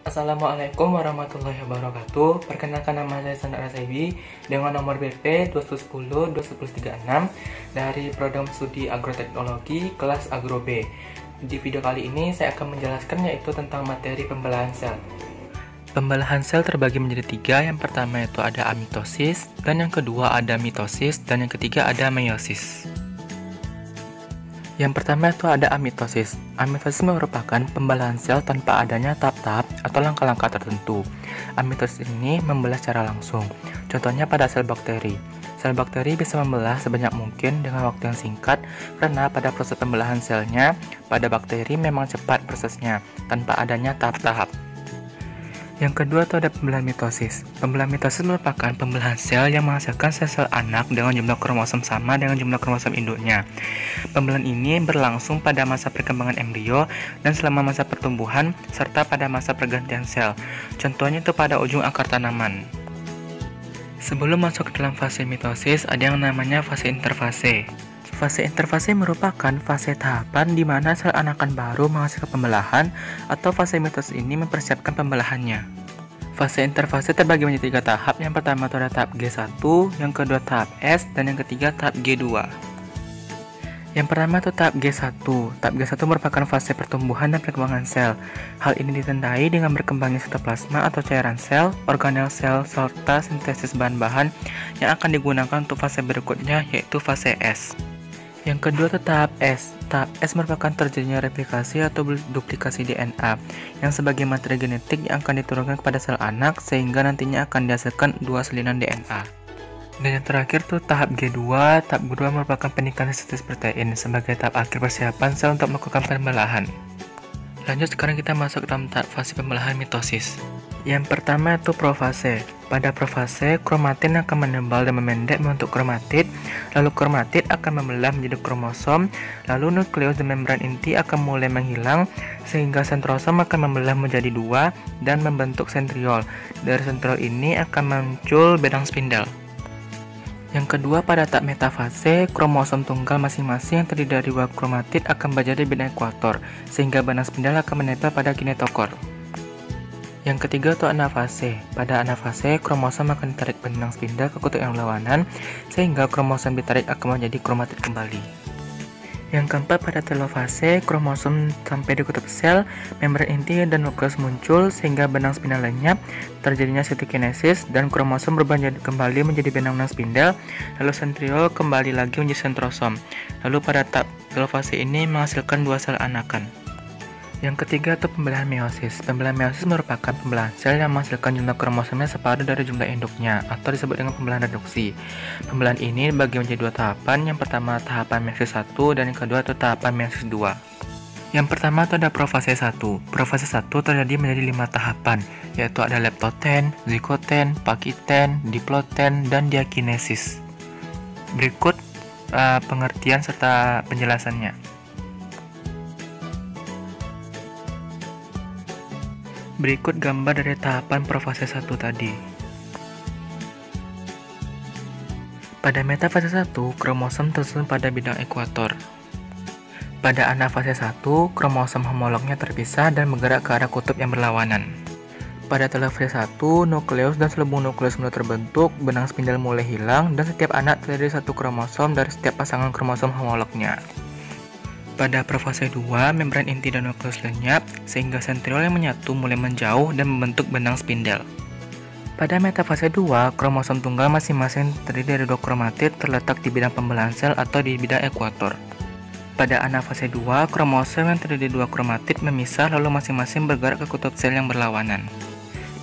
Assalamualaikum warahmatullahi wabarakatuh. Perkenalkan, nama saya Sandra Rasaibi dengan nomor BP 210-236 dari Program Studi Agroteknologi kelas Agro B. Di video kali ini saya akan menjelaskan yaitu tentang materi pembelahan sel. Pembelahan sel terbagi menjadi tiga. Yang pertama itu ada amitosis, dan yang kedua ada mitosis, dan yang ketiga ada meiosis. Yang pertama itu ada amitosis. Amitosis merupakan pembelahan sel tanpa adanya tahap-tahap atau langkah-langkah tertentu. Amitosis ini membelah secara langsung. Contohnya pada sel bakteri. Sel bakteri bisa membelah sebanyak mungkin dengan waktu yang singkat karena pada proses pembelahan selnya pada bakteri memang cepat prosesnya tanpa adanya tahap-tahap. Yang kedua itu ada pembelahan mitosis. Pembelahan mitosis merupakan pembelahan sel yang menghasilkan sel-sel anak dengan jumlah kromosom sama dengan jumlah kromosom induknya. Pembelahan ini berlangsung pada masa perkembangan embrio dan selama masa pertumbuhan serta pada masa pergantian sel. Contohnya itu pada ujung akar tanaman. Sebelum masuk ke dalam fase mitosis, ada yang namanya fase interfase. Fase interfase merupakan fase tahapan di mana sel anakan baru menghasilkan pembelahan, atau fase mitosis ini mempersiapkan pembelahannya. Fase interfase terbagi menjadi tiga tahap. Yang pertama itu ada tahap G1, yang kedua tahap S, dan yang ketiga tahap G2. Yang pertama itu tahap G1. Tahap G1 merupakan fase pertumbuhan dan perkembangan sel. Hal ini ditandai dengan berkembangnya sitoplasma atau cairan sel, organel sel, serta sintesis bahan-bahan yang akan digunakan untuk fase berikutnya, yaitu fase S. Yang kedua itu tahap S. Tahap S merupakan terjadinya replikasi atau duplikasi DNA yang sebagai materi genetik yang akan diturunkan kepada sel anak sehingga nantinya akan dihasilkan dua salinan DNA. Dan yang terakhir itu tahap G2. Tahap G2 merupakan peningkatan sintesis protein sebagai tahap akhir persiapan sel untuk melakukan pembelahan. Lanjut, sekarang kita masuk ke dalam tahap fase pembelahan mitosis. Yang pertama itu profase. Pada profase, kromatin akan menebal dan memendek membentuk kromatid, lalu kromatid akan membelah menjadi kromosom, lalu nukleus dan membran inti akan mulai menghilang, sehingga sentrosom akan membelah menjadi dua dan membentuk sentriol. Dari sentriol ini akan muncul benang spindel. Yang kedua, pada tahap metafase, kromosom tunggal masing-masing yang terdiri dari dua kromatid akan berada di benang ekuator, sehingga benang spindel akan menempel pada kinetokor. Yang ketiga itu anafase. Pada anafase, kromosom akan ditarik benang spindel ke kutub yang berlawanan, sehingga kromosom ditarik akan menjadi kromatid kembali. Yang keempat, pada telofase, kromosom sampai di kutub sel, membran inti dan nukleus muncul sehingga benang spindel lenyap, terjadinya sitokinesis dan kromosom berubah kembali menjadi benang spindel, lalu sentriol kembali lagi menjadi sentrosom. Lalu pada tahap telofase ini menghasilkan dua sel anakan. Yang ketiga itu pembelahan meiosis. Pembelahan meiosis merupakan pembelahan sel yang menghasilkan jumlah kromosomnya separuh dari jumlah induknya, atau disebut dengan pembelahan reduksi. Pembelahan ini dibagi menjadi dua tahapan. Yang pertama tahapan meiosis 1 dan yang kedua itu tahapan meiosis 2. Yang pertama itu ada profase 1. Profase 1 terjadi menjadi 5 tahapan, yaitu ada leptoten, zikoten, pakiten, diploten, dan diakinesis. Berikut pengertian serta penjelasannya. Berikut gambar dari tahapan profase 1 tadi. Pada metafase 1, kromosom tersusun pada bidang ekuator. Pada anafase 1, kromosom homolognya terpisah dan bergerak ke arah kutub yang berlawanan. Pada telofase 1, nukleus dan selubung nukleus mulai terbentuk, benang spindel mulai hilang, dan setiap anak terdiri satu kromosom dari setiap pasangan kromosom homolognya. Pada profase 2, membran inti dan nukleus lenyap, sehingga sentriol yang menyatu mulai menjauh dan membentuk benang spindel. Pada metafase 2, kromosom tunggal masing-masing terdiri dari dua kromatid terletak di bidang pembelahan sel atau di bidang ekuator. Pada anafase 2, kromosom yang terdiri dari dua kromatid memisah lalu masing-masing bergerak ke kutub sel yang berlawanan.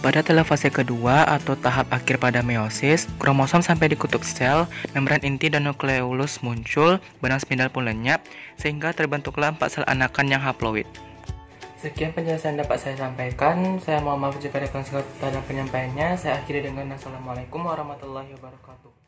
Pada telofase kedua atau tahap akhir pada meiosis, kromosom sampai di kutub sel, membran inti dan nukleolus muncul, benang spindel pun lenyap, sehingga terbentuklah 4 sel anakan yang haploid. Sekian penjelasan yang dapat saya sampaikan. Saya mohon maaf jika ada kesalahan dalam penyampaiannya. Saya akhiri dengan Assalamualaikum warahmatullahi wabarakatuh.